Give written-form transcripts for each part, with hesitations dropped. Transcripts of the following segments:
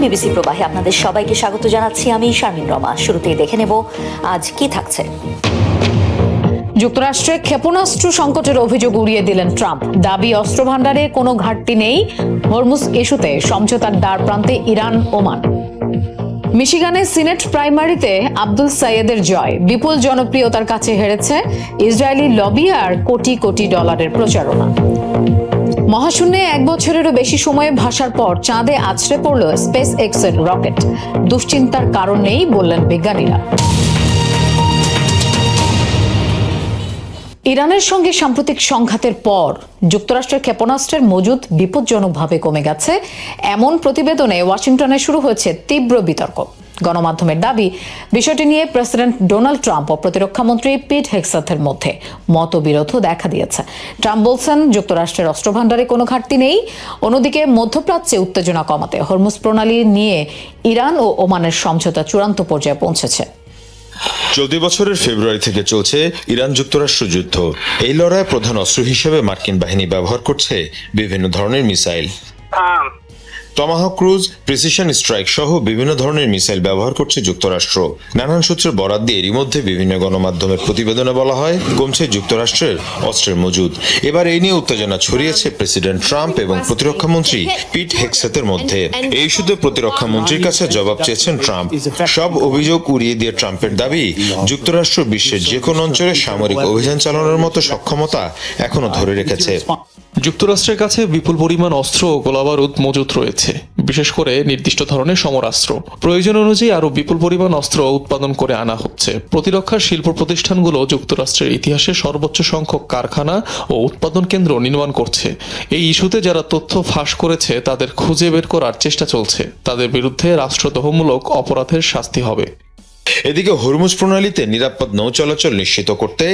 BBC প্রবাহে আপনাদের সবাইকে স্বাগত জানাচ্ছি। আমি শারমিন রমা। শুরুতেই দেখে নেব আজ কি থাকছে। যুক্তরাষ্ট্রে ক্ষেপণাস্ত্র সংকটের অভিযোগ উড়িয়ে দিলেন ট্রাম্প। দাবি অস্ত্র ভান্ডারে কোনো ঘাটতি নেই। হরমুজ ইস্যুতে সমঝোতার দ্বার প্রান্তে ইরান, ওমান। মিশিগানে সিনেট প্রাইমারিতে আব্দুল সাইয়েদের জয়। বিপুল জনপ্রিয়তার কাছে হেরেছে ইসরায়েলি লবি আর কোটি কোটি ডলারের প্রচারণা। মহাশূন্যে 1 বছরেরও বেশি সময়ে ভাসার পর চাঁদে আছড়ে পড়ল স্পেস এক্স এর রকেট। দুশ্চিন্তার কারণ নেই বললেন বিজ্ঞানীরা। ইরানের সঙ্গে সাম্প্রতিক সংঘাতের পর যুক্তরাষ্ট্রের ক্ষেপণাস্ত্রের মজুদ বিপজ্জনকভাবে কমে গেছে এমন প্রতিবেদনে ওয়াশিংটনে শুরু হয়েছে তীব্র বিতর্ক। গণমাধ্যমের দাবি, বিষয়টি নিয়ে প্রেসিডেন্ট ডোনাল্ড ট্রাম্প ও প্রতিরক্ষামন্ত্রী পিট হেগসেথের মধ্যে মতবিরোধও দেখা দিয়েছে। ট্রাম্প বলছেন, যুক্তরাষ্ট্রের অস্ত্রভান্ডারে কোনো ঘাটতি নেই। অন্যদিকে মধ্যপ্রাচ্যে উত্তেজনা কমাতে হরমুজ প্রণালী নিয়ে ইরান ও ওমানের সমঝোতা চূড়ান্ত পর্যায়ে পৌঁছেছে। চলতি বছরের ফেব্রুয়ারি থেকে চলছে ইরান যুক্তরাষ্ট্র যুদ্ধ। এই লড়াইয়ে প্রধান অস্ত্র হিসেবে মার্কিন বাহিনী ব্যবহার করছে বিভিন্ন ধরনের missile. Tomahawk cruise, precision strike সহ বিভিন্ন ধরনের মিসাইল ব্যবহার করছে যুক্তরাষ্ট্র। নানান সূত্রের বরাত দিয়ে এরই মধ্যে বিভিন্ন গণমাধ্যমের প্রতিবেদনে বলা হয়, কমছে যুক্তরাষ্ট্রের অস্ত্রের মজুদ। এবার এই নিয়ে উত্তেজনা ছড়িয়েছে প্রেসিডেন্ট ট্রাম্প এবং প্রতিরক্ষামন্ত্রী পিট হেগসেথের মধ্যে। এই ইস্যুতে প্রতিরক্ষামন্ত্রীর কাছে জবাব চেয়েছেন ট্রাম্প। সব অভিযোগ উড়িয়ে দিয়ে ট্রাম্পের দাবি, যুক্তরাষ্ট্র বিশ্বের যে কোনো অঞ্চলে সামরিক অভিযান চালানোর মতো সক্ষমতা এখনো ধরে রেখেছে। যুক্তরাষ্ট্রের কাছে বিপুল পরিমাণ অস্ত্র ও গোলাবারুদ মজুত রয়েছে, বিশেষ করে নির্দিষ্ট ধরনের সমরাস্ত্র। প্রয়োজন অনুযায়ী আরও বিপুল পরিমাণ অস্ত্র উৎপাদন করে আনা হচ্ছে। প্রতিরক্ষার শিল্প প্রতিষ্ঠানগুলো যুক্তরাষ্ট্রের ইতিহাসে সর্বোচ্চ সংখ্যক কারখানা ও উৎপাদন কেন্দ্র নির্মাণ করছে। এই ইস্যুতে যারা তথ্য ফাঁস করেছে তাদের খুঁজে বের করার চেষ্টা চলছে। তাদের বিরুদ্ধে রাষ্ট্রদ্রোহমূলক অপরাধের শাস্তি হবে। এদিকে হরমুজ প্রণালীতে নিরাপদ নৌ চলাচল নিশ্চিত করতে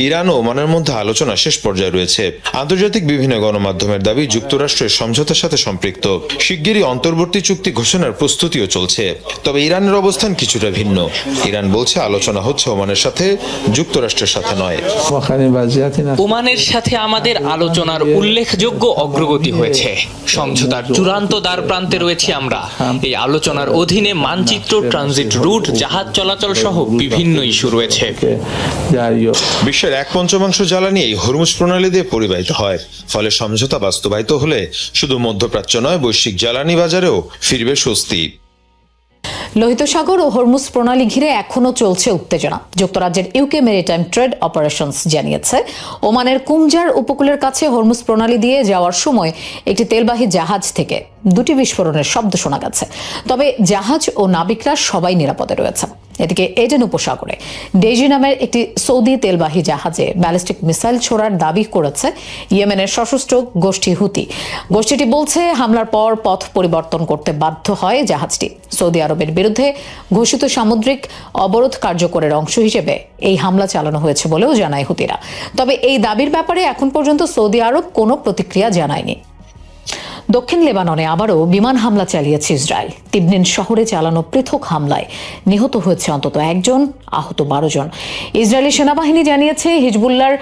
ইরান ও ওমানের মধ্যে আলোচনা শেষ পর্যায়ে রয়েছে। আন্তর্জাতিক বিভিন্ন গণমাধ্যমের দাবি, যুক্তরাষ্ট্রের সমঝোতার সাথে সম্পৃক্ত। শিগগিরই অন্তর্বর্তী চুক্তি ঘোষণার প্রস্তুতিও চলছে। তবে ইরানের অবস্থান কিছুটা ভিন্ন। ইরান বলছে আলোচনা হচ্ছে ওমানের সাথে, যুক্তরাষ্ট্রের সাথে নয়। ওমানের সাথে আমাদের আলোচনার উল্লেখযোগ্য অগ্রগতি হয়েছে। সমঝোতার চূড়ান্ত দ্বার প্রান্তে রয়েছি আমরা। এই আলোচনার অধীনে মানচিত্র, ট্রানজিট রুট, জাহাজ চলাচল সহ বিভিন্ন ইস্যু রয়েছে। বিশ্বের 1/5 জ্বালানি এই হরমুজ প্রণালী দিয়ে পরিবাহিত হয়। ফলে সমঝোতা বাস্তবায়িত হলে শুধু মধ্যপ্রাচ্য নয়, বৈশ্বিক জ্বালানি বাজারেও ফিরবে স্বস্তি। লোহিত সাগর ও হরমুজ প্রণালী ঘিরে এখনো চলছে উত্তেজনা। যুক্তরাজ্যের ইউকে মেরিটাইম ট্রেড অপারেশনস জানিয়েছে, ওমানের কুমজার উপকূলের কাছে হরমুজ প্রণালী দিয়ে যাওয়ার সময় একটি তেলবাহী জাহাজ থেকে 2টি বিস্ফোরণের শব্দ শোনা গেছে। তবে জাহাজ ও নাবিকরা সবাই নিরাপদে রয়েছে। এদিকে এডেন উপসাগরে ডেজি নামের একটি সৌদি তেলবাহী জাহাজে ব্যালিস্টিক মিসাইল ছোড়ার দাবি করেছে ইয়েমেনের সশস্ত্র গোষ্ঠী হুতি। গোষ্ঠীটি বলছে, হামলার পর পথ পরিবর্তন করতে বাধ্য হয় জাহাজটি। সৌদি আরবের বিরুদ্ধে ঘোষিত সামুদ্রিক অবরোধ কার্যকরের অংশ হিসেবে এই হামলা চালানো হয়েছে বলেও জানায় হুতিরা। তবে এই দাবির ব্যাপারে এখন পর্যন্ত সৌদি আরব কোনো প্রতিক্রিয়া জানায়নি। দক্ষিণ লেবাননে আবারও বিমান হামলা চালিয়েছে ইসরায়েল। তিবনিন শহরে চালানো পৃথক হামলায় নিহত হয়েছে অন্তত 1 জন, আহত 12 জন। ইসরায়েলি সেনাবাহিনী জানিয়েছে, হিজবুল্লাহর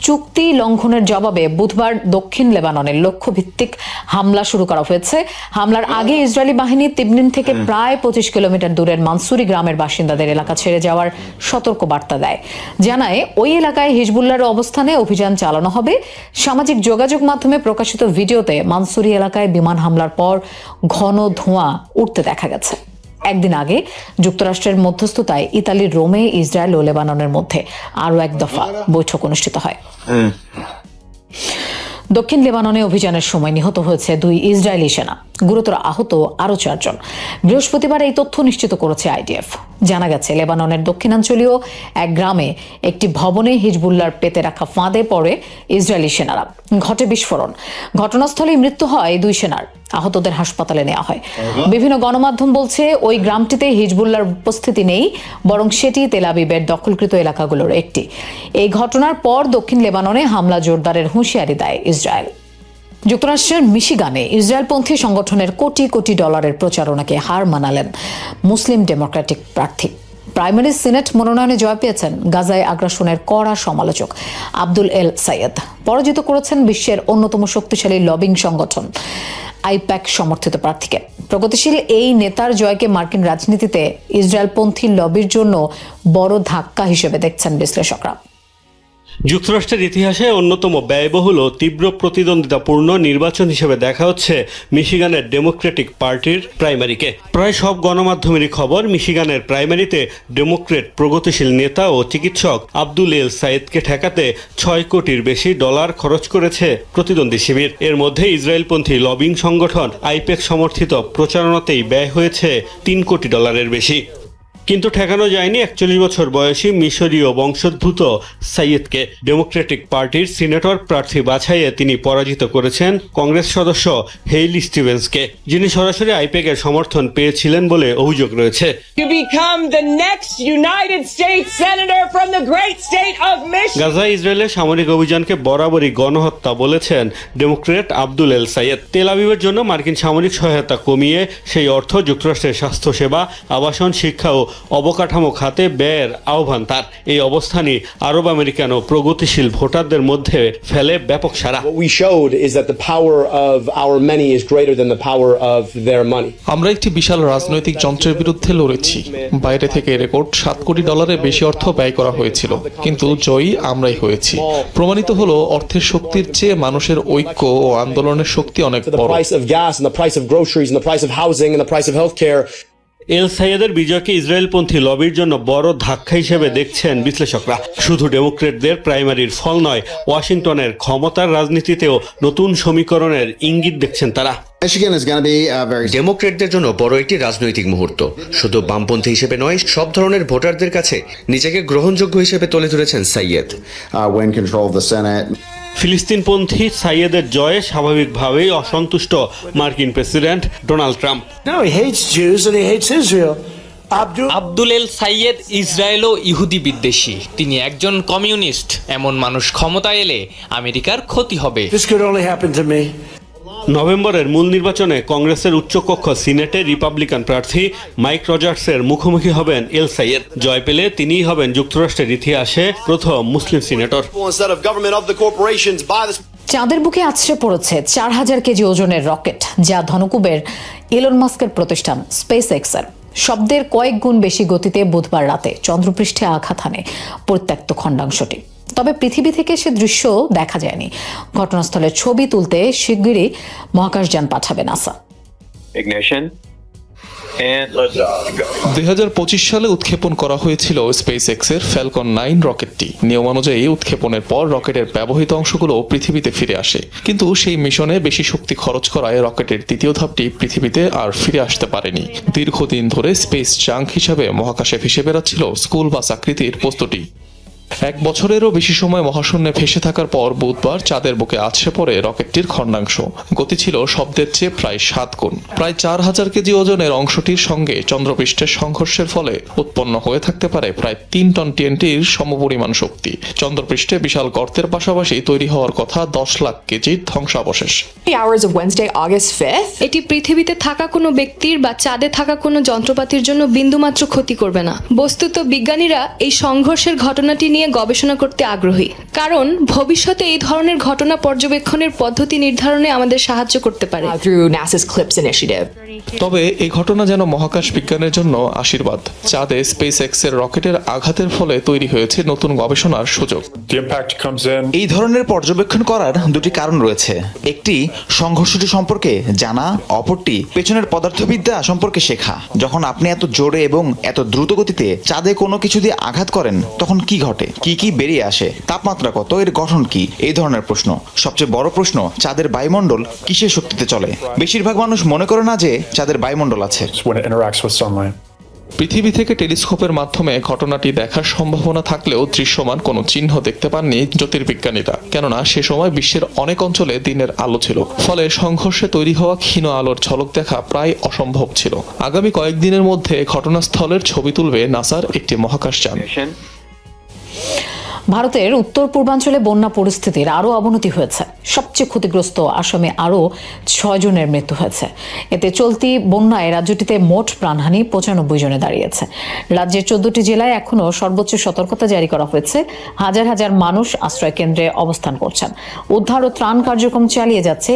চুক্তি লঙ্ঘনের জবাবে বুধবার দক্ষিণ লেবাননের লক্ষ্যভিত্তিক হামলা শুরু করা হয়েছে। হামলার আগে ইসরায়েলি বাহিনী তিবনিন থেকে প্রায় 25 কিলোমিটার দূরের মানসুরি গ্রামের বাসিন্দাদের এলাকা ছেড়ে যাওয়ার সতর্ক বার্তা দেয়। জানায়, ওই এলাকায় হিজবুল্লাহর অবস্থানে অভিযান চালানো হবে। সামাজিক যোগাযোগ মাধ্যমে প্রকাশিত ভিডিওতে মানসুরি এলাকায় বিমান হামলার পর ঘন ধোঁয়া উঠতে দেখা গেছে। একদিন আগে যুক্তরাষ্ট্রের মধ্যস্থতায় ইতালির রোমে ইসরায়েল ও লেবাননের মধ্যে আরও 1 দফা বৈঠক অনুষ্ঠিত হয়। দক্ষিণ লেবাননে অভিযানের সময় নিহত হয়েছে 2 ইসরায়েলি সেনা, গুরুতর আহত আরও 4 জন। বৃহস্পতিবার এই তথ্য নিশ্চিত করেছে আইডিএফ। জানা গেছে, লেবাননের দক্ষিণাঞ্চলীয় এক গ্রামে একটি ভবনে হিজবুল্লাহর পেতে রাখা ফাঁদে পড়ে ইসরায়েলি সেনারা। ঘটে বিস্ফোরণ। ঘটনাস্থলেই মৃত্যু হয় 2 সেনার। আহতদের হাসপাতালে নেওয়া হয়। বিভিন্ন গণমাধ্যম বলছে, ওই গ্রামটিতে হিজবুল্লাহর উপস্থিতি নেই, বরং সেটি তেল আবিবের দখলকৃত এলাকাগুলোর একটি। এই ঘটনার পর দক্ষিণ লেবাননে হামলা জোরদারের হুঁশিয়ারি দেয় ইসরায়েল। যুক্তরাষ্ট্রের মিশিগানে ইসরায়েলপন্থী সংগঠনের কোটি কোটি ডলারের প্রচারণাকে হার মানালেন মুসলিম ডেমোক্রেটিক প্রার্থী। প্রাইমারি সিনেট মনোনয়নে জয় পেয়েছেন গাজায় আগ্রাসনের কড়া সমালোচক আব্দুল এল সাইয়েদ। পরাজিত করেছেন বিশ্বের অন্যতম শক্তিশালী লবিং সংগঠন আইপ্যাক সমর্থিত প্রার্থীকে। প্রগতিশীল এই নেতার জয়কে মার্কিন রাজনীতিতে ইসরায়েলপন্থী লবির জন্য বড় ধাক্কা হিসেবে দেখছেন বিশ্লেষকরা। যুক্তরাষ্ট্রের ইতিহাসে অন্যতম ব্যয়বহুল ও তীব্র প্রতিদ্বন্দ্বিতাপূর্ণ নির্বাচন হিসেবে দেখা হচ্ছে মিশিগানের ডেমোক্রেটিক পার্টির প্রাইমারিকে। প্রায় সব গণমাধ্যমেরই খবর, মিশিগানের প্রাইমারিতে ডেমোক্রেট প্রগতিশীল নেতা ও চিকিৎসক আব্দুল এল সাইদকে ঠেকাতে 6 কোটির বেশি ডলার খরচ করেছে প্রতিদ্বন্দ্বী শিবির। এর মধ্যে ইসরায়েলপন্থী লবিং সংগঠন আইপেক সমর্থিত প্রচারণাতেই ব্যয় হয়েছে 3 কোটি ডলারের বেশি। কিন্তু ঠেকানো যায়নি 41 বছর বয়সী মিশরীয় বংশোদ্ভূত সাইয়েদকে। ডেমোক্রেটিক পার্টির সিনেটর প্রার্থী বাছাইয়ে তিনি পরাজিত করেছেন কংগ্রেস সদস্য হেইলি স্টিভেন্সকে, যিনি সরাসরি আইপেকের সমর্থন পেয়েছিলেন বলে অভিযোগ রয়েছে। To become the next United States Senator from the great state of Michigan. গাজায় ইসরায়েলের সামরিক অভিযানকে বরাবরই গণহত্যা বলেছেন ডেমোক্রেট আব্দুল এল সাইয়েদ। তেল আবিবের জন্য মার্কিন সামরিক সহায়তা কমিয়ে সেই অর্থ যুক্তরাষ্ট্রের স্বাস্থ্যসেবা, আবাসন, শিক্ষা ও অবকাঠামো খাতে ব্যয়ের আহ্বান তার। এই অবস্থানই আরব আমেরিকান ও প্রগতিশীল ভোটারদের মধ্যে ফেলে ব্যাপক সাড়া। What we showed is that the power of our many is greater than the power of their money. আমরা একটি বিশাল রাজনৈতিক যন্ত্রের বিরুদ্ধে লড়েছি। বাইরে থেকে রেকর্ড 7 কোটি ডলারের বেশি অর্থ ব্যয় করা হয়েছিল, কিন্তু জয়ী আমরাই হয়েছি। প্রমাণিত হলো অর্থের শক্তির চেয়ে মানুষের ঐক্য ও আন্দোলনের শক্তি অনেক The বড়। price of gas and the price of groceries and the price of housing and the price of healthcare. এল সাইয়েদের বিজয়কে ইসরায়েলপন্থী লবির জন্য বড় ধাক্কা হিসেবে দেখছেন বিশ্লেষকরা। শুধু ডেমোক্রেটদের প্রাইমারির ফল নয়, ওয়াশিংটনের ক্ষমতার রাজনীতিতেও নতুন সমীকরণের ইঙ্গিত দেখছেন তারা। Michigan is going to be very ডেমোক্রেটদের জন্য বড় একটি রাজনৈতিক মুহূর্ত। শুধু বামপন্থী হিসেবে নয়, সব ধরনের ভোটারদের কাছে নিজেকে গ্রহণযোগ্য হিসেবে তুলে ধরেছেন Syed. win control of the Senate. ফিলিস্তিনপন্থী সাইয়েদের জয়ে স্বাভাবিকভাবেই অসন্তুষ্ট মার্কিন president Donald Trump. No, he hates Jews and he hates Israel. Abdul El Sayed Israel ও ইহুদি বিদ্বেষী। তিনি একজন কমিউনিস্ট। এমন মানুষ ক্ষমতায় এলে আমেরিকার ক্ষতি হবে। This could only happen to me. নভেম্বরের মূল নির্বাচনে কংগ্রেসের উচ্চকক্ষ সিনেটে রিপাবলিকান প্রার্থী মাইক রজার্সের মুখোমুখি হবেন এল সাইয়েদ। জয় পেলে তিনিই হবেন যুক্তরাষ্ট্রের ইতিহাসে প্রথম মুসলিম সিনেটর। চাঁদের বুকে আছড়ে পড়েছে 4000 কেজি ওজনের রকেট, যা ধনকুবের ইলন মাস্কের প্রতিষ্ঠান স্পেস এক্সের। শব্দের কয়েক গুণ বেশি গতিতে বুধবার রাতে চন্দ্রপৃষ্ঠে আঘাত হানে পরিত্যক্ত খণ্ডাংশটি। তবে পৃথিবী থেকে সে দৃশ্য দেখা যায়নি। ঘটনাস্থলের ছবি তুলতে শিগগিরই মহাকাশযান পাঠাবে নাসা। 2025 সালে উৎক্ষেপণ করা হয়েছিল স্পেস এক্সের ফ্যালকন 9 রকেটটি। নিয়ম অনুযায়ী উৎক্ষেপণের পর রকেটের ব্যবহৃত অংশগুলো পৃথিবীতে ফিরে আসে, কিন্তু সেই মিশনে বেশি শক্তি খরচ করায় রকেটের দ্বিতীয় ধাপটি পৃথিবীতে আর ফিরে আসতে পারেনি। দীর্ঘদিন ধরে স্পেস জাঙ্ক হিসাবে মহাকাশে ভেসে বেড়াচ্ছিল স্কুল বাস আকৃতির বস্তুটি। 1 বছরেরও বেশি সময় মহাশূন্যে ভেসে থাকার পর বুধবার চাঁদের বুকে আছড়ে পড়ে রকেটটির খণ্ডাংশ। গতি ছিল শব্দের চেয়ে প্রায় 7 গুণ। প্রায় 4000 কেজি ওজনের অংশটির সঙ্গে চন্দ্রপৃষ্ঠের সংঘর্ষের ফলে উৎপন্ন হয়ে থাকতে পারে প্রায় 3 টন টিএনটির সমপরিমাণ শক্তি। চন্দ্রপৃষ্ঠে বিশাল গর্তের পাশাপাশি তৈরি হওয়ার কথা 10 লাখ কেজির ধ্বংসাবশেষ। এটি পৃথিবীতে থাকা কোনো ব্যক্তির বা চাঁদে থাকা কোনো যন্ত্রপাতির জন্য বিন্দুমাত্র ক্ষতি করবে না। বস্তুত বিজ্ঞানীরা এই সংঘর্ষের ঘটনাটি নিয়ে গবেষণা করতে আগ্রহী, কারণ ভবিষ্যতে এই ধরনের ঘটনা পর্যবেক্ষণের পদ্ধতি নির্ধারণে আমাদের সাহায্য করতে পারে। তবে এই ঘটনা যেন মহাকাশ বিজ্ঞানের জন্য আশীর্বাদ। চাঁদে স্পেস এক্সের রকেটের আঘাতের ফলে তৈরি হয়েছে নতুন গবেষণার সুযোগ। এই ধরনের পর্যবেক্ষণ করার দুটি কারণ রয়েছে। একটি সংঘর্ষটি সম্পর্কে জানা, অপরটি পেছনের পদার্থবিদ্যা সম্পর্কে শেখা। যখন আপনি এত জোরে এবং এত দ্রুত গতিতে চাঁদে কোনো কিছু দিয়ে আঘাত করেন, তখন কি ঘটে, কি বেরিয়ে আসে, তাপমাত্রা কত, এর গঠন কি, এই ধরনের প্রশ্ন। সবচেয়ে বড় প্রশ্ন, চাঁদের বায়ুমণ্ডল কিসের শক্তিতে চলে? বেশিরভাগ মানুষ মনে করে না যে চাঁদের বায়ুমণ্ডল আছে। পৃথিবী থেকে টেলিস্কোপের মাধ্যমে ঘটনাটি দেখার সম্ভাবনা থাকলেও দৃশ্যমান কোনো চিহ্ন দেখতে পাননি জ্যোতির্বিজ্ঞানীরা, কেননা সে সময় বিশ্বের অনেক অঞ্চলে দিনের আলো ছিল। ফলে সংঘর্ষে তৈরি হওয়া ক্ষীণ আলোর ঝলক দেখা প্রায় অসম্ভব ছিল। আগামী কয়েকদিনের মধ্যে ঘটনাস্থলের ছবি তুলবে নাসার একটি মহাকাশযান। ভারতের উত্তর পূর্বাঞ্চলে বন্যা পরিস্থিতির আরও অবনতি হয়েছে। সবচেয়ে ক্ষতিগ্রস্ত আসামে আরও 6 জনের মৃত্যু হয়েছে। এতে চলতি বন্যায় রাজ্যটিতে মোট প্রাণহানি 95 জনে দাঁড়িয়েছে। রাজ্যের 14টি জেলায় এখনও সর্বোচ্চ সতর্কতা জারি করা হয়েছে। হাজার হাজার মানুষ আশ্রয় কেন্দ্রে অবস্থান করছেন। উদ্ধার ও ত্রাণ কার্যক্রম চালিয়ে যাচ্ছে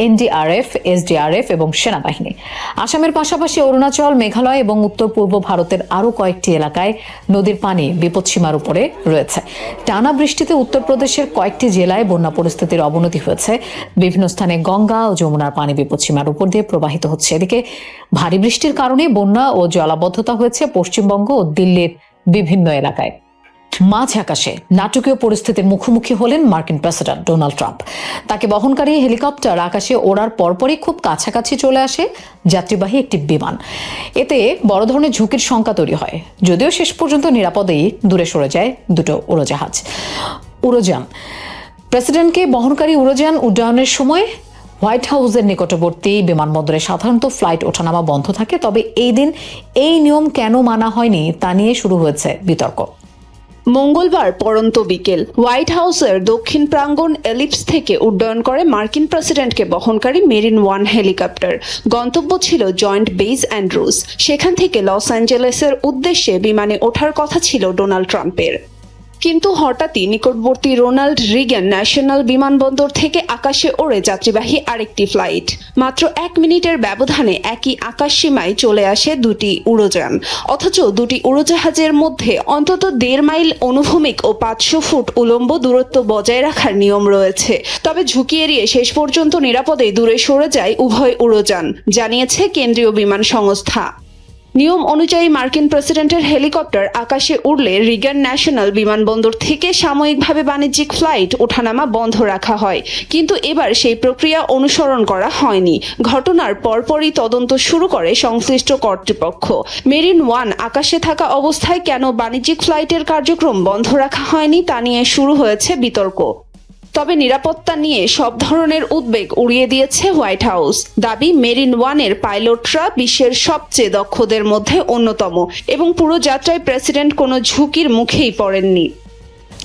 এনডিআরএফ, এসডিআরএফ এবং সেনাবাহিনী। আসামের পাশাপাশি অরুণাচল, মেঘালয় এবং উত্তর পূর্ব ভারতের আরও কয়েকটি এলাকায় নদীর পানি বিপদসীমার উপরে রয়েছে। টানা বৃষ্টিতে উত্তরপ্রদেশের কয়েকটি জেলায় বন্যা পরিস্থিতির অবনতি হয়েছে। বিভিন্ন স্থানে গঙ্গা ও যমুনার পানি বিপদসীমার উপর দিয়ে প্রবাহিত হচ্ছে। এদিকে ভারী বৃষ্টির কারণে বন্যা ও জলাবদ্ধতা হয়েছে পশ্চিমবঙ্গ ও দিল্লির বিভিন্ন এলাকায়। মাঝ আকাশে নাটকীয় পরিস্থিতির মুখোমুখি হলেন মার্কিন প্রেসিডেন্ট ডোনাল্ড ট্রাম্প। তাকে বহনকারী হেলিকপ্টার আকাশে ওড়ার পরপরই খুব কাছাকাছি চলে আসে যাত্রীবাহী একটি বিমান। এতে বড় ধরনের ঝুঁকির শঙ্কা তৈরি হয়, যদিও শেষ পর্যন্ত নিরাপদেই দূরে সরে যায় দুটো উড়োযান। প্রেসিডেন্টকে বহনকারী উড়োযান উড্ডয়নের সময় হোয়াইট হাউসের নিকটবর্তী বিমানবন্দরে সাধারণত ফ্লাইট ওঠানামা বন্ধ থাকে। তবে এই দিন এই নিয়ম কেন মানা হয়নি তা নিয়ে শুরু হয়েছে বিতর্ক। মঙ্গলবার পড়ন্ত বিকেল হোয়াইট হাউসের দক্ষিণ প্রাঙ্গণ এলিপস থেকে উড্ডয়ন করে মার্কিন প্রেসিডেন্টকে বহনকারী মেরিন ওয়ান হেলিকপ্টার। গন্তব্য ছিল জয়েন্ট বেস অ্যান্ড্রুজ। সেখান থেকে লস অ্যাঞ্জেলেসের উদ্দেশ্যে বিমানে ওঠার কথা ছিল ডোনাল্ড ট্রাম্পের, কিন্তু হঠাৎই নিকটবর্তী রোনাল্ড রিগান ন্যাশনাল বিমানবন্দর থেকে আকাশে ওড়ে যাত্রীবাহী আরেকটি ফ্লাইট। মাত্র 1 মিনিটের ব্যবধানে একই আকাশসীমায় চলে আসে দুটি উড়োযান। অথচ দুটি উড়োজাহাজের মধ্যে অন্তত 1.5 মাইল অনুভূমিক ও 500 ফুট উলম্ব দূরত্ব বজায় রাখার নিয়ম রয়েছে। তবে ঝুঁকি এড়িয়ে শেষ পর্যন্ত নিরাপদে দূরে সরে যায় উভয় উড়োযান, জানিয়েছে কেন্দ্রীয় বিমান সংস্থা। নিয়ম অনুযায়ী মার্কিন প্রেসিডেন্টের হেলিকপ্টার আকাশে উড়লে রিগান ন্যাশনাল বিমানবন্দর থেকে সাময়িকভাবে বাণিজ্যিক ফ্লাইট ওঠানামা বন্ধ রাখা হয়, কিন্তু এবার সেই প্রক্রিয়া অনুসরণ করা হয়নি। ঘটনার পরপরই তদন্ত শুরু করে সংশ্লিষ্ট কর্তৃপক্ষ। মেরিন ওয়ান আকাশে থাকা অবস্থায় কেন বাণিজ্যিক ফ্লাইটের কার্যক্রম বন্ধ রাখা হয়নি তা নিয়ে শুরু হয়েছে বিতর্ক। তবে নিরাপত্তা নিয়ে সব ধরনের উদ্বেগ উড়িয়ে দিয়েছে হোয়াইট হাউস। দাবি, মেরিন ওয়ানের পাইলটরা বিশ্বের সবচেয়ে দক্ষদের মধ্যে অন্যতম এবং পুরো যাত্রায় প্রেসিডেন্ট কোনো ঝুঁকির মুখেই পড়েননি।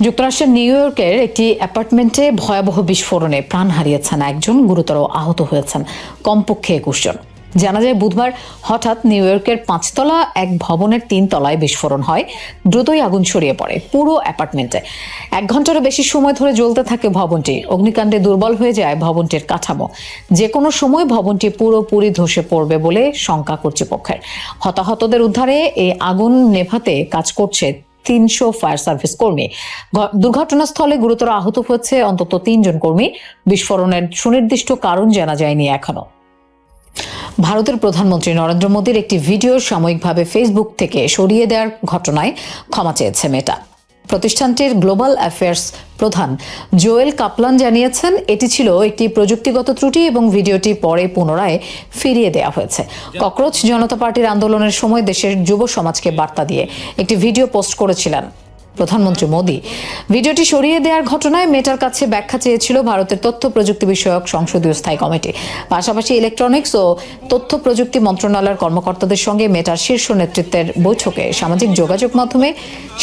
যুক্তরাষ্ট্রের নিউ ইয়র্কের একটি অ্যাপার্টমেন্টে ভয়াবহ বিস্ফোরণে প্রাণ হারিয়েছেন একজন, গুরুতর আহত হয়েছেন কমপক্ষে 21 জন। জানা যায় বুধবার হঠাৎ নিউ ইয়র্কের 5 তলা এক ভবনের 3 তলায় বিস্ফোরণ হয়। দ্রুতই আগুন ছড়িয়ে পড়ে পুরো অ্যাপার্টমেন্টে। 1 ঘন্টারও বেশি সময় ধরে জ্বলতে থাকে ভবনটি। অগ্নিকাণ্ডে দুর্বল হয়ে যায় ভবনটির কাঠামো। যে কোনো সময় ভবনটি পুরোপুরি ধসে পড়বে বলে শঙ্কা কর্তৃপক্ষের। হতাহতদের উদ্ধারে এই আগুন নেভাতে কাজ করছে 300 ফায়ার সার্ভিস কর্মী। দুর্ঘটনাস্থলে গুরুতর আহত হয়েছে অন্তত 3 জন কর্মী। বিস্ফোরণের সুনির্দিষ্ট কারণ জানা যায়নি এখনো। ভারতের প্রধানমন্ত্রী নরেন্দ্র মোদীর একটি ভিডিও সাময়িকভাবে ফেসবুক থেকে সরিয়ে দেওয়ার ঘটনায় ক্ষমা চেয়েছে মেটা। প্রতিষ্ঠানটির গ্লোবাল অ্যাফেয়ার্স প্রধান জোয়েল কাপলান জানিয়েছেন, এটি ছিল একটি প্রযুক্তিগত ত্রুটি এবং ভিডিওটি পরে পুনরায় ফিরিয়ে দেওয়া হয়েছে। ককরোচ জনতা পার্টির আন্দোলনের সময় দেশের যুব সমাজকে বার্তা দিয়ে একটি ভিডিও পোস্ট করেছিলেন প্রধানমন্ত্রী মোদী। ভিডিওটি সরিয়ে দেওয়ার ঘটনায় মেটার কাছে ব্যাখ্যা চেয়েছিল ভারতের তথ্য প্রযুক্তি বিষয়ক সংসদীয় স্থায়ী কমিটি। পাশাপাশি ইলেকট্রনিক্স ও তথ্য প্রযুক্তি মন্ত্রণালয়ের কর্মকর্তাদের সঙ্গে মেটার শীর্ষ নেতৃত্বের বৈঠকে সামাজিক যোগাযোগ মাধ্যমে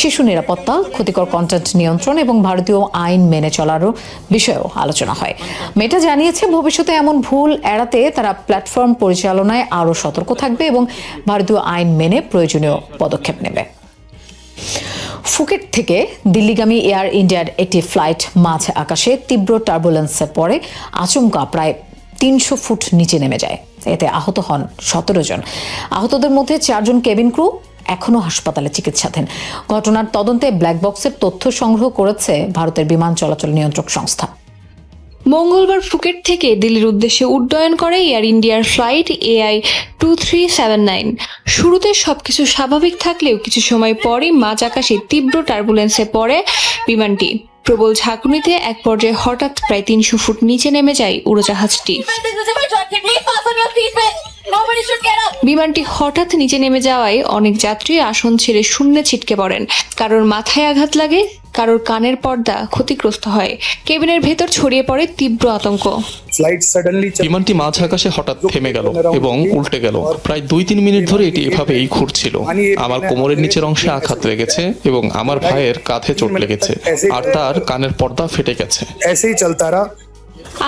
শিশু নিরাপত্তা, ক্ষতিকর কন্টেন্ট নিয়ন্ত্রণ এবং ভারতীয় আইন মেনে চলারও বিষয়েও আলোচনা হয়। মেটা জানিয়েছে, ভবিষ্যতে এমন ভুল এড়াতে তারা প্ল্যাটফর্ম পরিচালনায় আরও সতর্ক থাকবে এবং ভারতীয় আইন মেনে প্রয়োজনীয় পদক্ষেপ নেবে। ফুকেট থেকে দিল্লিগামী এয়ার ইন্ডিয়ার একটি ফ্লাইট মাঝ আকাশে তীব্র টার্বুলেন্সে পড়ে আচমকা প্রায় 300 ফুট নিচে নেমে যায়। এতে আহত হন 17 জন। আহতদের মধ্যে 4 জন কেবিন ক্রু এখনও হাসপাতালে চিকিৎসাধীন। ঘটনার তদন্তে ব্ল্যাক বক্সের তথ্য সংগ্রহ করেছে ভারতের বিমান চলাচল নিয়ন্ত্রক সংস্থা। মঙ্গলবার ফুকেট থেকে দিল্লির উদ্দেশ্যে উড্ডয়ন করে এয়ার ইন্ডিয়ার ফ্লাইট AI2379। শুরুতে সবকিছু স্বাভাবিক থাকলেও কিছু সময় পরই মাঝ আকাশে তীব্র টার্বুলেন্সে পড়ে বিমানটি। প্রবল ঝাঁকুনিতে এক পর্যায়ে হঠাৎ প্রায় 300 ফুট নিচে নেমে যায় উড়োজাহাজটি। বিমানটি হঠাৎ নিচে নেমে যাওয়ায় অনেক যাত্রী আসন ছেড়ে শূন্যে ছিটকে পড়েন। কারোর মাথায় আঘাত লাগে, কারোর কানের পর্দা ক্ষতিগ্রস্ত হয়। কেবিনের ভেতর ছড়িয়ে পড়ে তীব্র আতঙ্ক। বিমানটি মাঝ আকাশে হঠাৎ থেমে গেল এবং উল্টে গেল। প্রায় 2-3 মিনিট ধরে এটি এভাবেই ঘুরছিল। আমার কোমরের নিচের অংশে আঘাত লেগেছে এবং আমার ভাইয়ের কাঁধে চোট লেগেছে আর তার কানের পর্দা ফেটে গেছে।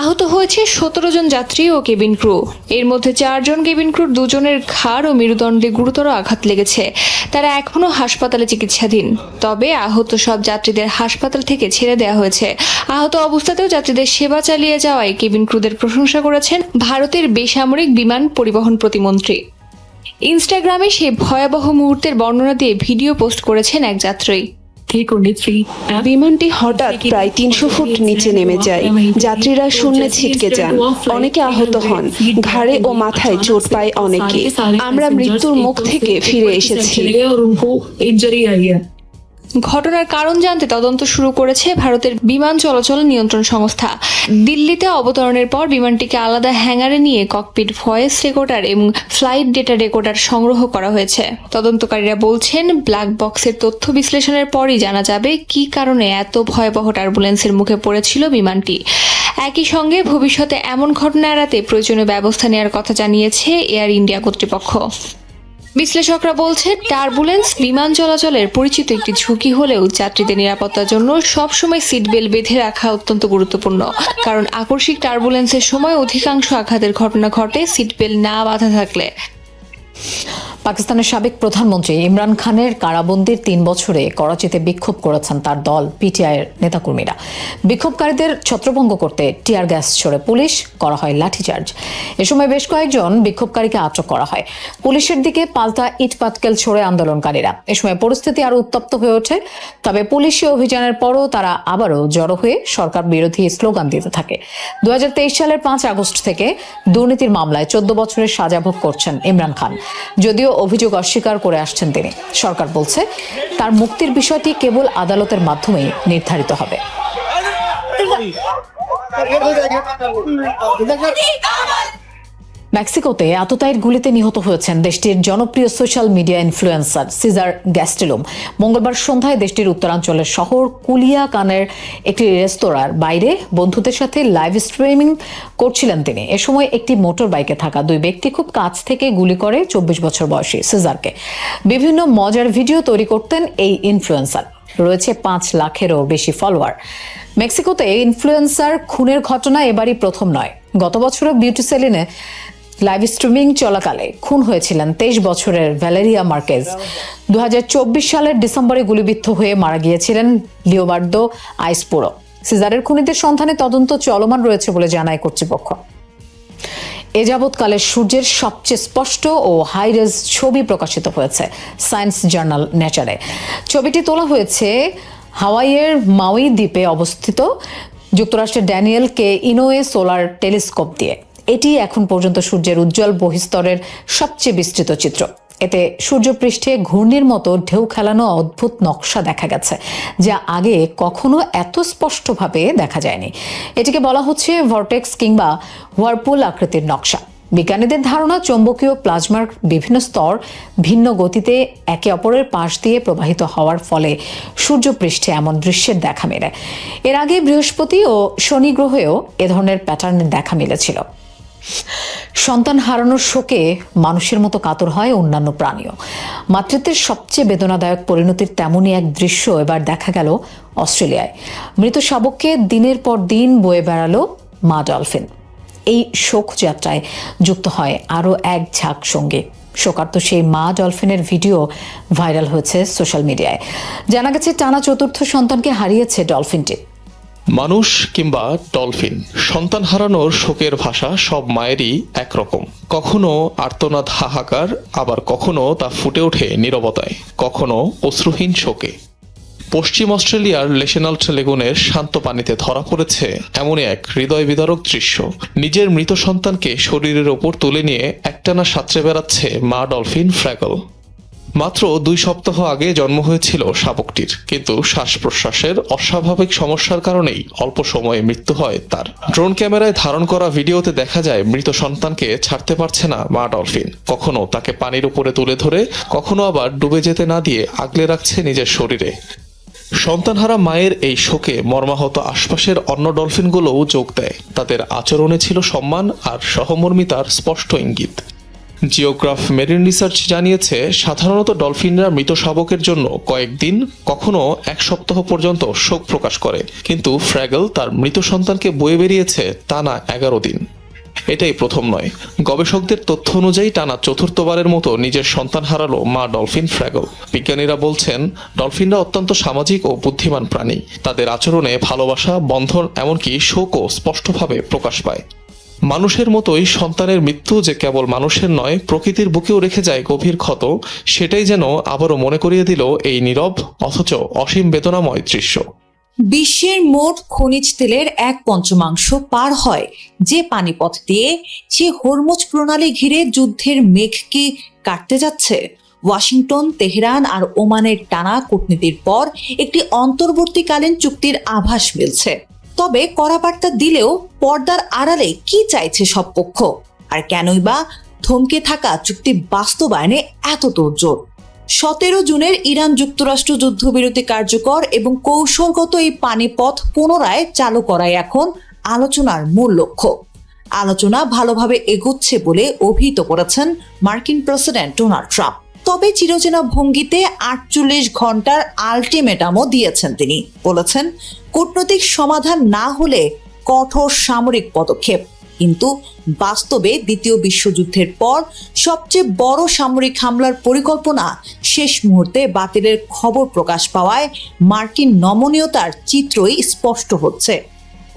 আহত হয়েছে 17 জন যাত্রী ও কেবিন ক্রু। এর মধ্যে 4 জন কেবিন ক্রুর 2 জনের ঘাড় ও মেরুদণ্ডে গুরুতর আঘাত লেগেছে। তারা এখনও হাসপাতালে চিকিৎসাধীন। তবে আহত সব যাত্রীদের হাসপাতাল থেকে ছেড়ে দেওয়া হয়েছে। আহত অবস্থাতেও যাত্রীদের সেবা চালিয়ে যাওয়ায় কেবিন ক্রুদের প্রশংসা করেছেন ভারতের বেসামরিক বিমান পরিবহন প্রতিমন্ত্রী। ইনস্টাগ্রামে সেই ভয়াবহ মুহূর্তের বর্ণনা দিয়ে ভিডিও পোস্ট করেছেন এক যাত্রী। বিমানটি হঠাৎ প্রায় 300 ফুট নিচে নেমে যায়। যাত্রীরা শূন্যে ছিটকে যান, অনেকে আহত হন, ঘাড়ে ও মাথায় চোট পায় অনেকে। আমরা মৃত্যুর মুখ থেকে ফিরে এসেছি। ঘটনার কারণ জানতে তদন্ত শুরু করেছে ভারতের বিমান চলাচল নিয়ন্ত্রণ সংস্থা। দিল্লিতে অবতরণের পর বিমানটিকে আলাদা হ্যাঙ্গারে নিয়ে ককপিট ভয়েস রেকর্ডার এবং ফ্লাইট ডেটা রেকর্ডার সংগ্রহ করা হয়েছে। তদন্তকারীরা বলছেন, ব্ল্যাক বক্সের তথ্য বিশ্লেষণের পরই জানা যাবে কী কারণে এত ভয়াবহ টার্বুলেন্সের মুখে পড়েছিল বিমানটি। একই সঙ্গে ভবিষ্যতে এমন ঘটনা এড়াতে প্রয়োজনীয় ব্যবস্থা নেওয়ার কথা জানিয়েছে এয়ার ইন্ডিয়া কর্তৃপক্ষ। বিশ্লেষকরা বলছেন, টার্বুলেন্স বিমান চলাচলের পরিচিত একটি ঝুঁকি হলেও যাত্রীদের নিরাপত্তার জন্য সবসময় সিট বেল্ট বেঁধে রাখা অত্যন্ত গুরুত্বপূর্ণ। কারণ আকস্মিক টার্বুলেন্সের সময় অধিকাংশ আঘাতের ঘটনা ঘটে সিট বেল্ট না বাঁধা থাকলে। পাকিস্তানের সাবেক প্রধানমন্ত্রী ইমরান খানের কারাবন্দির 3 বছরে করাচিতে বিক্ষোভ করেছেন তার দল পিটিআইয়ের নেতাকর্মীরা। বিক্ষোভকারীদের ছত্রভঙ্গ করতে টিয়ার গ্যাস ছোড়ে পুলিশ, করা হয় লাঠিচার্জ। এ সময় বেশ কয়েকজন বিক্ষোভকারীকে আটক করা হয়। পুলিশের দিকে পাল্টা ইট পাটকেল ছোড়ে আন্দোলনকারীরা। এ সময় পরিস্থিতি আরো উত্তপ্ত হয়ে ওঠে। তবে পুলিশি অভিযানের পরও তারা আবারও জড়ো হয়ে সরকার বিরোধী স্লোগান দিতে থাকে। 2023 সালের 5 আগস্ট থেকে দুর্নীতির মামলায় 14 বছরের সাজা ভোগ করছেন ইমরান খান। যদিও অভিযোগ অস্বীকার করে আসছেন তিনি। সরকার বলছে, তার মুক্তির বিষয়টি কেবল আদালতের মাধ্যমেই নির্ধারিত হবে। মেক্সিকোতে আততায়ীর গুলিতে নিহত হয়েছেন দেশটির জনপ্রিয় সোশ্যাল মিডিয়া ইনফ্লুয়েন্সার সিজার গ্যাস্টেলুম। মঙ্গলবার সন্ধ্যায় দেশটির উত্তরাঞ্চলের শহর কুলিয়াকানের একটি রেস্তোরাঁর বাইরে বন্ধুদের সাথে লাইভ স্ট্রিমিং করছিলেন তিনি। এ সময় একটি মোটর বাইকে থাকা 2 ব্যক্তি খুব কাছ থেকে গুলি করে 24 বছর বয়সী সিজারকে। বিভিন্ন মজার ভিডিও তৈরি করতেন এই ইনফ্লুয়েন্সার। রয়েছে 5 লাখেরও বেশি ফলোয়ার। মেক্সিকোতে ইনফ্লুয়েন্সার খুনের ঘটনা এবারই প্রথম নয়। গত বছরও বিউটি সেলুনে লাইভ স্ট্রিমিং চলাকালে খুন হয়েছিলেন 23 বছরের ভ্যালেরিয়া মার্কেজ। 2024 সালের ডিসেম্বরে গুলিবিদ্ধ হয়ে মারা গিয়েছিলেন লিওবার্দো আইসপুরো। সিজারের খুনিদের সন্ধানে তদন্ত চলমান রয়েছে বলে জানায় কর্তৃপক্ষ। এ যাবৎকালে সূর্যের সবচেয়ে স্পষ্ট ও হাইরেজ ছবি প্রকাশিত হয়েছে সায়েন্স জার্নাল নেচারে। ছবিটি তোলা হয়েছে হাওয়াইয়ের মাউই দ্বীপে অবস্থিত যুক্তরাষ্ট্রের Daniel K Inoue solar telescope দিয়ে। এটি এখন পর্যন্ত সূর্যের উজ্জ্বল বহিস্তরের সবচেয়ে বিস্তৃত চিত্র। এতে সূর্যপৃষ্ঠে ঘূর্ণির মতো ঢেউ খেলানো অদ্ভুত নকশা দেখা গেছে, যা আগে কখনো এত স্পষ্টভাবে দেখা যায়নি। এটিকে বলা হচ্ছে ভর্টেক্স কিংবা হোয়ারপুল আকৃতির নকশা। বিজ্ঞানীদের ধারণা, চৌম্বকীয় প্লাজমার বিভিন্ন স্তর ভিন্ন গতিতে একে অপরের পাশ দিয়ে প্রবাহিত হওয়ার ফলে সূর্যপৃষ্ঠে এমন দৃশ্যের দেখা মেলে। এর আগে বৃহস্পতি ও শনি গ্রহেও এ ধরনের প্যাটার্নের দেখা মিলেছিল। সন্তান হারানোর শোকে মানুষের মতো কাতর হয় অন্যান্য প্রাণীও। মাতৃত্বের সবচেয়ে বেদনাদায়ক পরিণতির তেমনই এক দৃশ্য এবার দেখা গেল অস্ট্রেলিয়ায়। মৃত শাবককে দিনের পর দিন বয়ে বেড়ালো মা ডলফিন। এই শোকযাত্রায় যুক্ত হয় আরও এক ঝাঁক সঙ্গী। শোকার্ত সেই মা ডলফিনের ভিডিও ভাইরাল হয়েছে সোশ্যাল মিডিয়ায়। জানা গেছে, টানা 4র্থ সন্তানকে হারিয়েছে ডলফিনটি। মানুষ কিংবা ডলফিন, সন্তান হারানোর শোকের ভাষা সব মায়েরই একরকম। কখনো আর্তনাদ হাহাকার, আবার কখনো তা ফুটে ওঠে নীরবতায়, কখনো অশ্রুহীন শোকে। পশ্চিম অস্ট্রেলিয়ার লেসেনাল্ট লেগুনের শান্ত পানিতে ধরা পড়েছে এমনই এক হৃদয় বিদারক দৃশ্য। নিজের মৃত সন্তানকে শরীরের ওপর তুলে নিয়ে একটানা সাঁতরে বেড়াচ্ছে মা ডলফিন ফ্র্যাগল। মাত্র 2 সপ্তাহ আগে জন্ম হয়েছিল শাবকটির, কিন্তু শ্বাস প্রশ্বাসের অস্বাভাবিক সমস্যার কারণেই অল্প সময়ে মৃত্যু হয় তার। ড্রোন ক্যামেরায় ধারণ করা ভিডিওতে দেখা যায় মৃত সন্তানকে ছাড়তে পারছে না মা ডলফিন। কখনো তাকে পানির উপরে তুলে ধরে, কখনো আবার ডুবে যেতে না দিয়ে আগলে রাখছে নিজের শরীরে। সন্তানহারা মায়ের এই শোকে মর্মাহত আশপাশের অন্য ডলফিনগুলোও যোগ দেয়। তাদের আচরণে ছিল সম্মান আর সহমর্মিতার স্পষ্ট ইঙ্গিত। জিওগ্রাফ মেরিন রিসার্চ জানিয়েছে সাধারণত ডলফিনরা মৃত শাবকের জন্য কয়েকদিন, কখনো এক সপ্তাহ পর্যন্ত শোক প্রকাশ করে, কিন্তু ফ্র্যাগল তার মৃত সন্তানকে বয়ে বেরিয়েছে টানা 11 দিন। এটাই প্রথম নয়। গবেষকদের তথ্য অনুযায়ী টানা চতুর্থবারের মতো নিজের সন্তান হারালো মা ডলফিন ফ্র্যাগল। বিজ্ঞানীরা বলছেন ডলফিনরা অত্যন্ত সামাজিক ও বুদ্ধিমান প্রাণী। তাদের আচরণে ভালোবাসা, বন্ধন, এমনকি শোকও স্পষ্টভাবে প্রকাশ পায়। মানুষের মতোই সন্তানের মৃত্যু যে কেবল মানুষের নয়, প্রকৃতির বুকেও রেখে যায় গভীর ক্ষত, সেটাই যেন আবারও মনে করিয়ে দিল এই নীরব অথচ অসীম বেদনাময় দৃশ্য। বিশ্বের মোট খনিজ তেলের 1/5 পার হয় যে পানিপথ দিয়ে, সে হরমুজ প্রণালী ঘিরে যুদ্ধের মেঘ কি কাটতে যাচ্ছে? ওয়াশিংটন, তেহরান আর ওমানের টানা কূটনীতির পর একটি অন্তর্বর্তীকালীন চুক্তির আভাস মিলছে। তবে কড়া বার্তা দিলেও পর্দার আড়ালে কি চাইছে সব পক্ষ, আর কেনই বা থমকে থাকা চুক্তি বাস্তবায়নে এত তোড়জোড়? 17 জুনের ইরান যুক্তরাষ্ট্র যুদ্ধবিরতি কার্যকর এবং কৌশলগত এই পানিপথ পুনরায় চালু করাই এখন আলোচনার মূল লক্ষ্য। আলোচনা ভালোভাবে এগোচ্ছে বলে অভিহিত করেছেন মার্কিন প্রেসিডেন্ট ডোনাল্ড ট্রাম্প। তবে চিরচেনা ভঙ্গিতে 48 ঘন্টার আলটিমেটামও দিয়েছেন তিনি। বলেছেন, কূটনৈতিক সমাধান না হলে কঠোর সামরিক পদক্ষেপ। কিন্তু বাস্তবে দ্বিতীয় বিশ্বযুদ্ধের পর সবচেয়ে বড় সামরিক হামলার পরিকল্পনা শেষ মুহূর্তে বাতিলের খবর প্রকাশ পাওয়ায় মার্কিন নমনীয়তার চিত্রই স্পষ্ট হচ্ছে।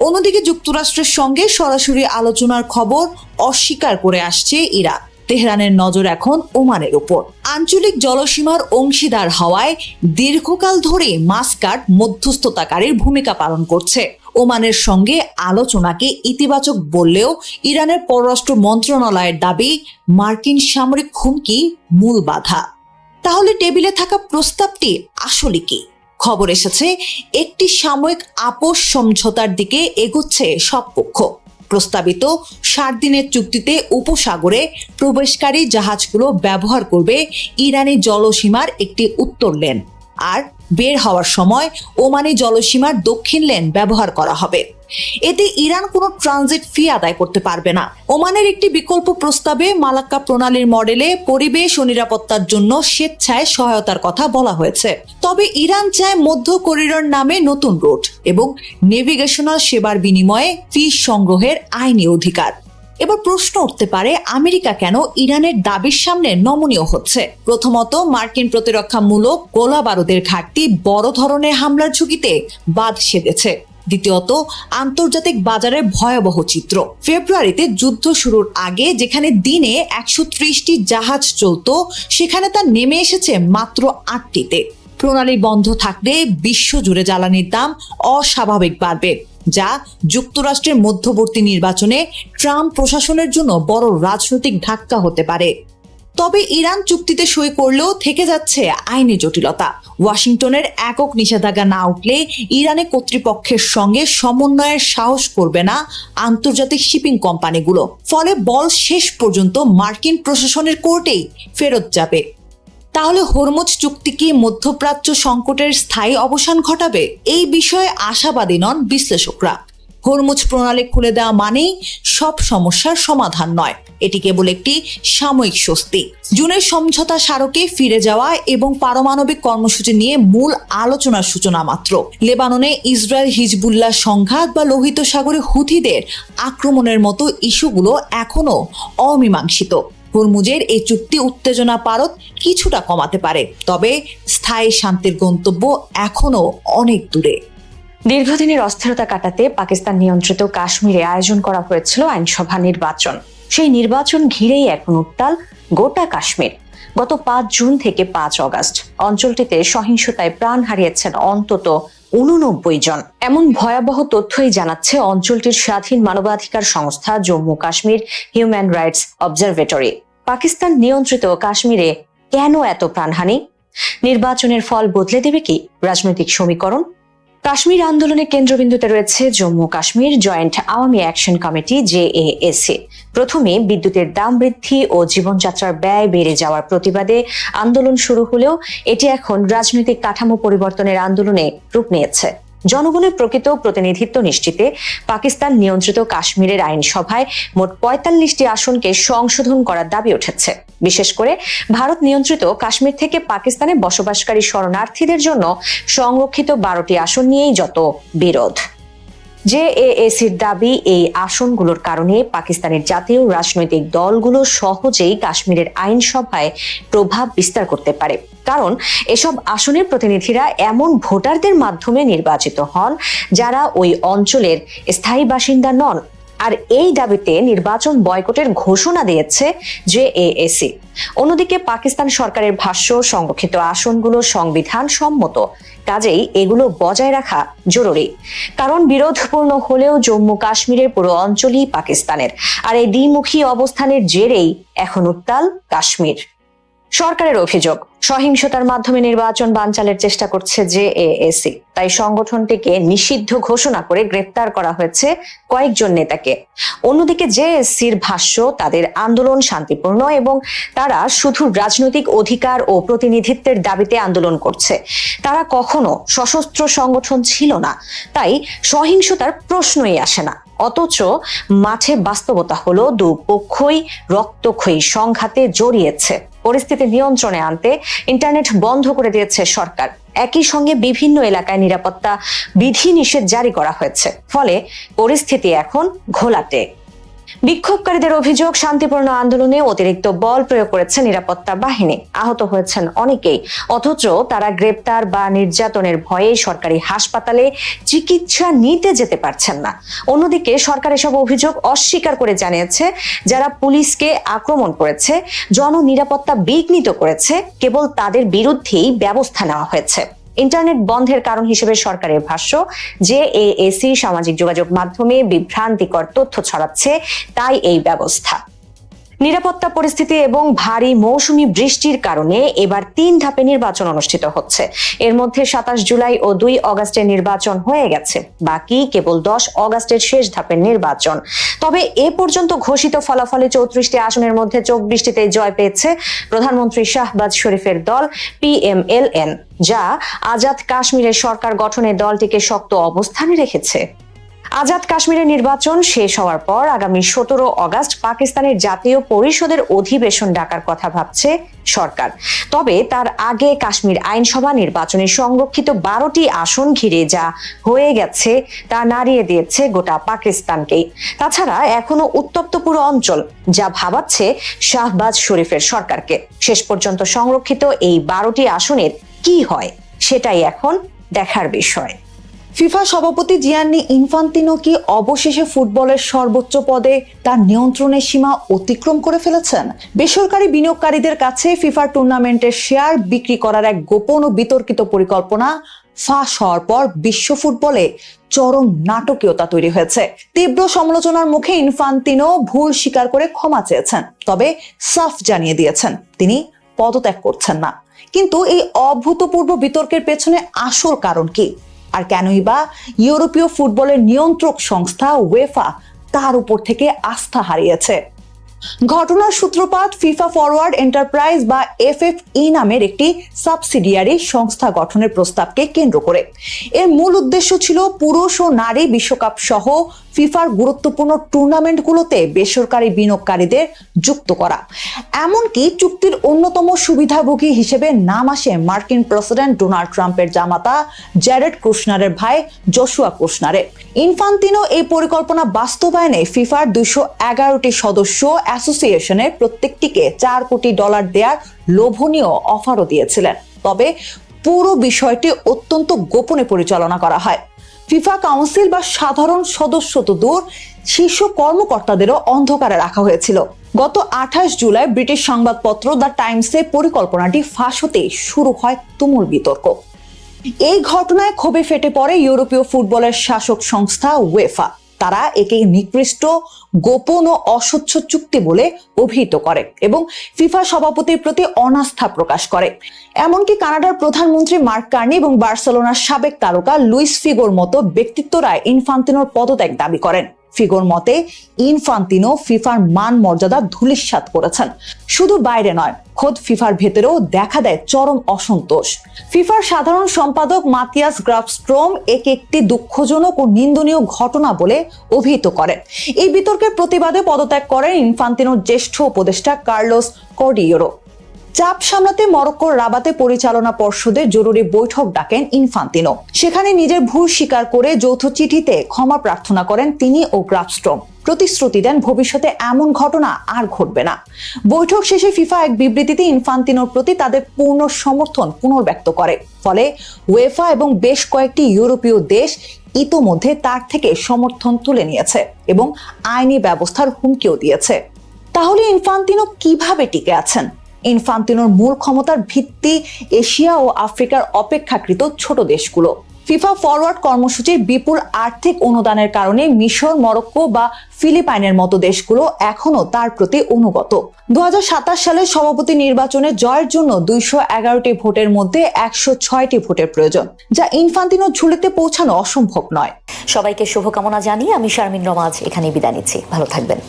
অন্যদিকে যুক্তরাষ্ট্রের সঙ্গে সরাসরি আলোচনার খবর অস্বীকার করে আসছে ইরান। তেহরানের নজর এখন ওমানের উপর। আঞ্চলিক জলসীমার অংশীদার হওয়ায় দীর্ঘকাল ধরে মাস্কাট মধ্যস্থতাকারীর ভূমিকা পালন করছে। ওমানের সঙ্গে আলোচনাকে ইতিবাচক বললেও ইরানের পররাষ্ট্র মন্ত্রণালয়ের দাবি, মার্কিন সামরিক হুমকি মূল বাধা। তাহলে টেবিলে থাকা প্রস্তাবটি আসলে কি? খবর এসেছে একটি সাময়িক আপোষ সমঝোতার দিকে এগোচ্ছে সব পক্ষ। প্রস্তাবিত 60 দিনের চুক্তিতে উপসাগরে প্রবেশকারী জাহাজগুলো ব্যবহার করবে ইরানি জলসীমার একটি উত্তর লেন, আর বের হওয়ার সময় ওমানি জলসীমার দক্ষিণ লেন ব্যবহার করা হবে। এতে ইরান কোনো ট্রানজিট ফি আদায় করতে পারবে না। ওমানের একটি বিকল্প প্রস্তাবে মালাক্কা প্রণালীর মডেলে পরিবেশ ও নিরাপত্তার জন্য স্বেচ্ছায় সহায়তার কথা বলা হয়েছে। তবে ইরান চায় মধ্য করিডর নামে নতুন রুট এবং নেভিগেশনাল সেবার বিনিময়ে ফি সংগ্রহের আইনি অধিকার। এবার প্রশ্ন উঠতে পারে, আমেরিকা কেন ইরানের দাবির সামনে নমনীয় হচ্ছে? প্রথমত, মার্কিন প্রতিরক্ষামূলক গোলা বারুদের ঘাটতি বড় ধরনের হামলার ঝুঁকিতে বাদ সেধেছে। দ্বিতীয়ত, আন্তর্জাতিক বাজারের ভয়াবহ চিত্র। ফেব্রুয়ারিতে যুদ্ধ শুরুর আগে যেখানে দিনে 130টি জাহাজ চলত, সেখানে তা নেমে এসেছে মাত্র 8টিতে। প্রণালী বন্ধ থাকলে বিশ্বজুড়ে জ্বালানির দাম অস্বাভাবিক বাড়বে, যা যুক্তরাষ্ট্রের মধ্যবর্তী নির্বাচনে ট্রাম্প প্রশাসনের জন্য বড় রাজনৈতিক ধাক্কা হতে পারে। তবে ইরান চুক্তিতে সই করলেও থেকে যাচ্ছে আইনি জটিলতা। ওয়াশিংটনের একক নিষেধাজ্ঞা না উঠলে ইরানি কর্তৃপক্ষের সঙ্গে সমন্বয়ের সাহস করবে না আন্তর্জাতিক শিপিং কোম্পানিগুলো। ফলে বল শেষ পর্যন্ত মার্কিন প্রশাসনের কোর্টেই ফেরত যাবে। তাহলে হরমুজ চুক্তি কি মধ্যপ্রাচ্য সংকটের স্থায়ী অবসান ঘটাবে? এই বিষয়ে আশাবাদী নন বিশ্লেষকরা। হরমুজ প্রণালী খুলে দেওয়া মানেই সব সমস্যার সমাধান নয়, এটি কেবল একটি সাময়িক স্বস্তি। জুনের সমঝোতা স্মারকে ফিরে যাওয়া এবং পারমাণবিক কর্মসূচি নিয়ে মূল আলোচনার সূচনা মাত্র। লেবাননে ইসরায়েল হিজবুল্লাহ সংঘাত বা লোহিত সাগরে হুথিদের আক্রমণের মতো ইস্যুগুলো এখনো অমীমাংসিত। হরমুজের এই চুক্তি উত্তেজনা পারদ কিছুটা কমাতে পারে, তবে স্থায়ী শান্তির গন্তব্য এখনো অনেক দূরে। দীর্ঘদিনের অস্থিরতা কাটাতে পাকিস্তান নিয়ন্ত্রিত কাশ্মীরে আয়োজন করা হয়েছিল আইনসভা নির্বাচন। সেই নির্বাচন ঘিরেই এখন উত্তাল গোটা কাশ্মীর। গত 5 জুন থেকে 5 অগস্ট অঞ্চলটিতে সহিংসতায় প্রাণ হারিয়েছেন অন্তত 89 জন। এমন ভয়াবহ তথ্যই জানাচ্ছে অঞ্চলটির স্বাধীন মানবাধিকার সংস্থা Jammu Kashmir human rights observatory. Pakistan নিয়ন্ত্রিত কাশ্মীরে কেন এত প্রাণহানি? নির্বাচনের ফল বদলে দেবে কি রাজনৈতিক সমীকরণ? কাশ্মীর আন্দোলনের কেন্দ্রবিন্দুতে রয়েছে Jammu Kashmir joint Awami action committee JAAC। প্রথমে বিদ্যুতের দাম বৃদ্ধি ও জীবনযাত্রার ব্যয় বেড়ে যাওয়ার প্রতিবাদে আন্দোলন শুরু হলেও এটি এখন রাজনৈতিক কাঠামো পরিবর্তনের আন্দোলনে রূপ নিয়েছে। জনগণের প্রকৃত প্রতিনিধিত্ব নিশ্চিতে পাকিস্তান নিয়ন্ত্রিত কাশ্মীরের আইনসভায় মোট ৪৫টি আসনকে সংশোধন করার দাবি উঠেছে। বিশেষ করে ভারত নিয়ন্ত্রিত কাশ্মীর থেকে পাকিস্তানে বসবাসকারী শরণার্থীদের জন্য সংরক্ষিত ১২টি আসন নিয়েই যত বিরোধ। জেএএসির দাবি, এই আসনগুলোর কারণে পাকিস্তানের জাতীয় রাজনৈতিক দলগুলো সহজেই কাশ্মীরের আইনসভায় প্রভাব বিস্তার করতে পারে, কারণ এসব আসনের প্রতিনিধিরা এমন ভোটারদের মাধ্যমে নির্বাচিত হন যারা ওই অঞ্চলের স্থায়ী বাসিন্দা নন। আর এই দাবিতে নির্বাচন বয়কটের ঘোষণা দিয়েছে জেএএসি। অন্যদিকে পাকিস্তান সরকারের ভাষ্য, সংরক্ষিত আসনগুলো সংবিধান সম্মত, কাজেই এগুলো বজায় রাখা জরুরি, কারণ বিরোধপূর্ণ হলেও জম্মু কাশ্মীরের পুরো অঞ্চলই পাকিস্তানের। আর এই দ্বিমুখী অবস্থানের জেরেই এখন উত্তাল কাশ্মীর। সরকারের অভিযোগ, সহিংসতার মাধ্যমে নির্বাচন বানচালের চেষ্টা করছে জেএএসি, তাই সংগঠনটিকে নিষিদ্ধ ঘোষণা করে গ্রেপ্তার করা হয়েছে কয়েকজন নেতাকে। অন্যদিকে জেএসসির ভাষ্য, তাদের আন্দোলন শান্তিপূর্ণ এবং তারা শুধু রাজনৈতিক অধিকার ও প্রতিনিধিত্বের দাবিতে আন্দোলন করছে। তারা কখনো সশস্ত্র সংগঠন ছিল না, তাই সহিংসতার প্রশ্নই আসে না। অথচ মাঠে বাস্তবতা হলো দুপক্ষই রক্তক্ষয়ী সংঘাতে জড়িয়েছে। পরিস্থিতি নিয়ন্ত্রণে আনতে ইন্টারনেট বন্ধ করে দিয়েছে সরকার। একই সঙ্গে বিভিন্ন এলাকায় নিরাপত্তা বিধিনিষেধ জারি করা হয়েছে, ফলে পরিস্থিতি এখন ঘোলাটে। বিক্ষোভকারীদের অভিযোগ, শান্তিপূর্ণ আন্দোলনে অতিরিক্ত বল প্রয়োগ করেছে নিরাপত্তা বাহিনী, আহত হয়েছেন অনেকেই। অথচ তারা গ্রেপ্তার বা নির্যাতনের ভয়ে সরকারি হাসপাতালে চিকিৎসা নিতে যেতে পারছেন না। অন্যদিকে সরকার এসব অভিযোগ অস্বীকার করে জানিয়েছে, যারা পুলিশকে আক্রমণ করেছে, জননিরাপত্তা বিঘ্নিত করেছে, কেবল তাদের বিরুদ্ধেই ব্যবস্থা নেওয়া হয়েছে। ইন্টারনেট বন্ধের কারণ হিসেবে সরকারের ভাষ্য, জেএএসি সামাজিক যোগাযোগ মাধ্যমে বিভ্রান্তিকর তথ্য ছড়াচ্ছে, তাই এই ব্যবস্থা। নিরাপত্তা পরিস্থিতি এবং ভারী মৌসুমী বৃষ্টির কারণে এবার ৩ ধাপে নির্বাচন অনুষ্ঠিত হচ্ছে। এর মধ্যে ২৭ জুলাই ও ২ অগাস্টের নির্বাচন হয়ে গেছে, বাকি কেবল ১০ অগাস্টের শেষ ধাপের নির্বাচন। তবে এ পর্যন্ত ঘোষিত ফলাফলে ৩৪টি আসনের মধ্যে ২৪টিতে জয় পেয়েছে প্রধানমন্ত্রী শাহবাজ শরীফের দল পিএমএলএন, যা আজাদ কাশ্মীরের সরকার গঠনে দলটিকে শক্ত অবস্থানে রেখেছে। আজাদ কাশ্মীরের নির্বাচন শেষ হওয়ার পর আগামী ১৭ অগাস্ট পাকিস্তানের জাতীয় পরিষদের অধিবেশন ডাকার কথা ভাবছে সরকার। তবে তার আগে কাশ্মীর আইনসভা নির্বাচনে সংরক্ষিত ১২টি আসন ঘিরে যা হয়ে গেছে তা নাড়িয়ে দিয়েছে গোটা পাকিস্তানকেই। তাছাড়া এখনো উত্তপ্ত পুরো অঞ্চল, যা ভাবাচ্ছে শাহবাজ শরীফের সরকারকে। শেষ পর্যন্ত সংরক্ষিত এই ১২টি আসনের কি হয়, সেটাই এখন দেখার বিষয়। ফিফা সভাপতি জিয়ান্নি ইনফান্তিনো কি অবশেষে ফুটবলের সর্বোচ্চ পদে তার নিয়ন্ত্রণের সীমা অতিক্রম করে ফেলেছেন? বেসরকারি বিনিয়োগকারীদের কাছে ফিফার টুর্নামেন্টের শেয়ার বিক্রি করার এক গোপন ও বিতর্কিত পরিকল্পনা ফাঁস হওয়ার পর বিশ্ব ফুটবলে চরম নাটকীয়তা তৈরি হয়েছে। তীব্র সমালোচনার মুখে ইনফান্তিনো ভুল স্বীকার করে ক্ষমা চেয়েছেন, তবে সাফ জানিয়ে দিয়েছেন তিনি পদত্যাগ করছেন না। কিন্তু এই অভূতপূর্ব বিতর্কের পেছনে আসল কারণ কি, আর কেনই বা ইউরোপীয় ফুটবলের নিয়ন্ত্রক সংস্থা উয়েফা তার উপর থেকে আস্থা হারিয়েছে? ঘটনার সূত্রপাত ফিফা ফরওয়ার্ড এন্টারপ্রাইজ বা এফএফই নামের একটি সাবসিডিয়ারি সংস্থা গঠনের প্রস্তাবকে কেন্দ্র করে। এর মূল উদ্দেশ্য ছিল পুরুষ ও নারী বিশ্বকাপ সহ ফিফার গুরুত্বপূর্ণ টুর্নামেন্টগুলোতে বেসরকারি বিনিয়োগকারীদের যুক্ত করা। এমনকি চুক্তির অন্যতম সুবিধাভোগী হিসেবে নাম আসে মার্কিন প্রেসিডেন্ট ডোনাল্ড ট্রাম্পের জামাতা জ্যারেড কুশনারের ভাই জশুয়া কুশনারের। ইনফান্তিনো এই পরিকল্পনা বাস্তবায়নে ফিফার ২১১টি সদস্য অ্যাসোসিয়েশনের প্রত্যেকটিকে $৪ কোটি দেওয়ার লোভনীয় অফারও দিয়েছিলেন। তবে পুরো বিষয়টি অত্যন্ত গোপনে পরিচালনা করা হয়। ফিফা কাউন্সিল বা সাধারণ সদস্য তো দূর, শীর্ষ কর্মকর্তাদেরও অন্ধকারে রাখা হয়েছিল। গত ২৮ জুলাই ব্রিটিশ সংবাদপত্র দ্য টাইমসে পরিকল্পনাটি ফাঁস হতে শুরু হয় তুমুল বিতর্ক। এই ঘটনায় ক্ষোভে ফেটে পড়ে ইউরোপীয় ফুটবলের শাসক সংস্থা উয়েফা। তারা একে নিকৃষ্ট, গোপন ও অস্বচ্ছ চুক্তি বলে অভিহিত করে এবং ফিফা সভাপতির প্রতি অনাস্থা প্রকাশ করে। এমনকি কানাডার প্রধানমন্ত্রী মার্ক কার্নি এবং বার্সেলোনার সাবেক তারকা লুইস ফিগোর মতো ব্যক্তিত্বরা ইনফান্তিনোর পদত্যাগ দাবি করেন। ফিগোর মতে ইনফান্তিনো ফিফার মান মর্যাদা ধূলিসাৎ করেছেন। শুধু বাইরে নয়, খোদ ফিফার ভেতরেও দেখা দেয় চরম অসন্তোষ। ফিফার সাধারণ সম্পাদক মাতিয়াস গ্রাফস্ট্রোম একে একটি দুঃখজনক ও নিন্দনীয় ঘটনা বলে অভিহিত করেন। এই বিতর্কের প্রতিবাদে পদত্যাগ করেন ইনফান্তিনোর জ্যেষ্ঠ উপদেষ্টা কার্লোস কর্ডিয়েরো। চাপ সামলাতে মরক্কোর রাবাতে পরিচালনা পর্ষদের জরুরি বৈঠক ডাকেন ইনফান্তিনো। সেখানে নিজের ভুল স্বীকার করে যৌথ চিঠিতে ক্ষমা প্রার্থনা করেন তিনি ও গ্রাফস্ট্রোম। প্রতিশ্রুতি দেন ভবিষ্যতে এমন ঘটনা আর ঘটবে না। বৈঠক শেষে ফিফা এক বিবৃতিতে ইনফান্তিনোর প্রতি তাদের পূর্ণ সমর্থন পুনর্ব্যক্ত করে। ফলে উয়েফা এবং বেশ কয়েকটি ইউরোপীয় দেশ ইতোমধ্যে তার থেকে সমর্থন তুলে নিয়েছে এবং আইনি ব্যবস্থার হুমকিও দিয়েছে। তাহলে ইনফান্তিনো কিভাবে টিকে আছেন? ইনফান্তিনোর মূল ক্ষমতার ভিত্তি এশিয়া ও আফ্রিকার অপেক্ষাকৃত ছোট দেশগুলো। ফিফা ফরওয়ার্ড কর্মসূচির বিপুল আর্থিক অনুদানের কারণে মিশর, মরক্কো বা ফিলিপাইনের মতো দেশগুলো এখনো তার প্রতি অনুগত। 2027 সালের সভাপতি নির্বাচনে জয়ের জন্য 211টি ভোটের মধ্যে 106টি ভোটের প্রয়োজন, যা ইনফান্তিনোর ঝুলিতে পৌঁছানো অসম্ভব নয়। সবাইকে শুভকামনা জানিয়ে আমি শারমিন রমাজ এখানে বিদায় নিচ্ছি। ভালো থাকবেন।